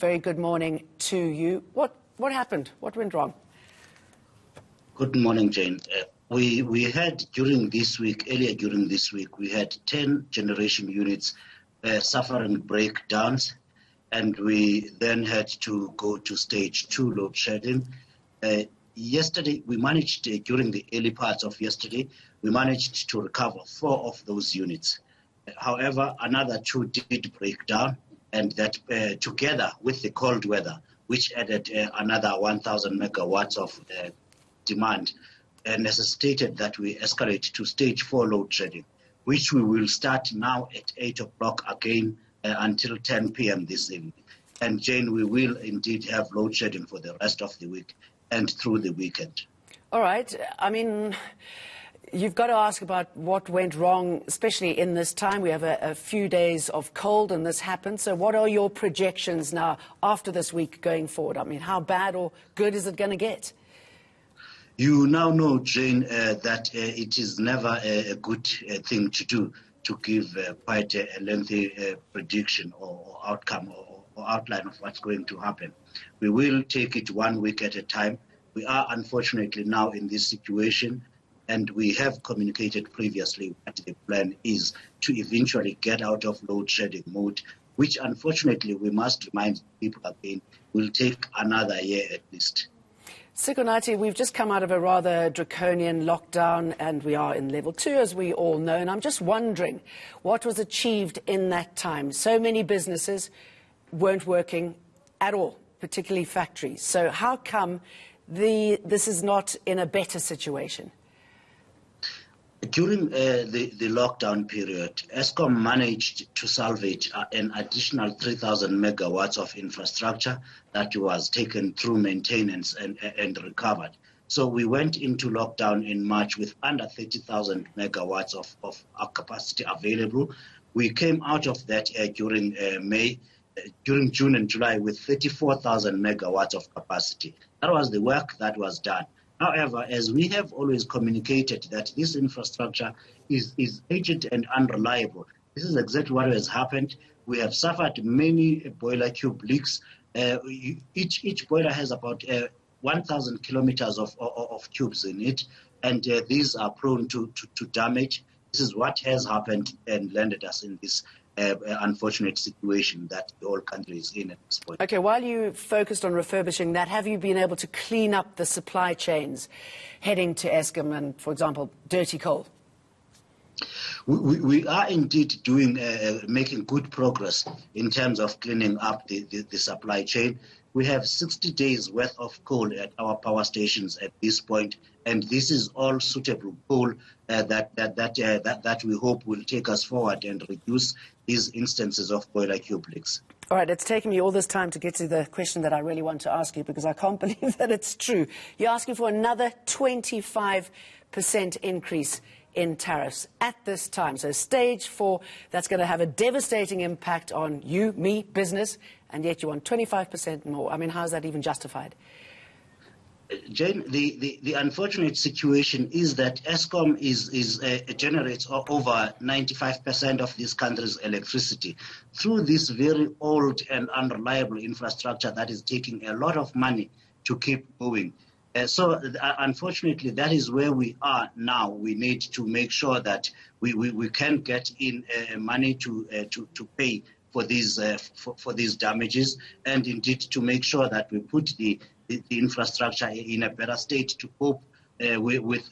Very good morning to you. What happened? What went wrong? Good morning, Jane. We had earlier during this week, we had 10 generation units suffering breakdowns, and we then had to go to stage 2 load shedding. Yesterday, we managed, during the early parts of yesterday, we managed to recover 4 of those units. However, another 2 did break down, and that together with the cold weather, which added another 1,000 megawatts of demand, necessitated that we escalate to stage 4 load shedding, which we will start now at 8 o'clock again until 10 p.m. this evening. And Jane, we will indeed have load shedding for the rest of the week and through the weekend. All right. I mean, you've got to ask about what went wrong, especially in this time. We have a few days of cold and this happened. So what are your projections now after this week going forward? I mean, how bad or good is it going to get? You now know, Jane, that it is never a good thing to do, to give quite a lengthy prediction or outcome or outline of what's going to happen. We will take it 1 week at a time. We are unfortunately now in this situation, and we have communicated previously what the plan is to eventually get out of load shedding mode, which unfortunately we must remind people again will take another year at least. Sikonathi, we've just come out of a rather draconian lockdown, and we are in level 2, as we all know. And I'm just wondering what was achieved in that time. So many businesses weren't working at all, particularly factories. So how come this is not in a better situation? During the lockdown period, Eskom managed to salvage an additional 3,000 megawatts of infrastructure that was taken through maintenance and recovered. So we went into lockdown in March with under 30,000 megawatts of our capacity available. We came out of that during during June and July with 34,000 megawatts of capacity. That was the work that was done. However, as we have always communicated that this infrastructure is aged and unreliable, this is exactly what has happened. We have suffered many boiler tube leaks. Each boiler has about 1,000 kilometers of tubes in it, and these are prone to damage. This is what has happened and landed us in this unfortunate situation that the whole country is in at this point. Okay, while you focused on refurbishing that, have you been able to clean up the supply chains heading to Eskom and, for example, dirty coal? We are indeed making good progress in terms of cleaning up the supply chain. We have 60 days worth of coal at our power stations at this point, and this is all suitable coal that we hope will take us forward and reduce these instances of boiler tube leaks. All right, it's taken me all this time to get to the question that I really want to ask you, because I can't believe that it's true. You're asking for another 25% increase in tariffs at this time. So stage 4, that's going to have a devastating impact on you, me, business, and yet you want 25% more. I mean, how is that even justified? Jane, the unfortunate situation is that Eskom generates over 95% of this country's electricity through this very old and unreliable infrastructure that is taking a lot of money to keep moving. So unfortunately, that is where we are now. We need to make sure that we can get in money to pay for these damages, and indeed to make sure that we put the infrastructure in a better state to cope with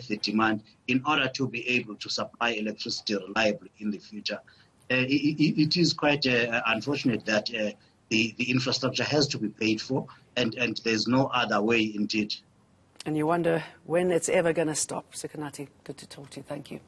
the demand in order to be able to supply electricity reliably in the future. It is quite unfortunate that the infrastructure has to be paid for, and there's no other way indeed. And you wonder when it's ever going to stop. Sikonathi, good to talk to you. Thank you.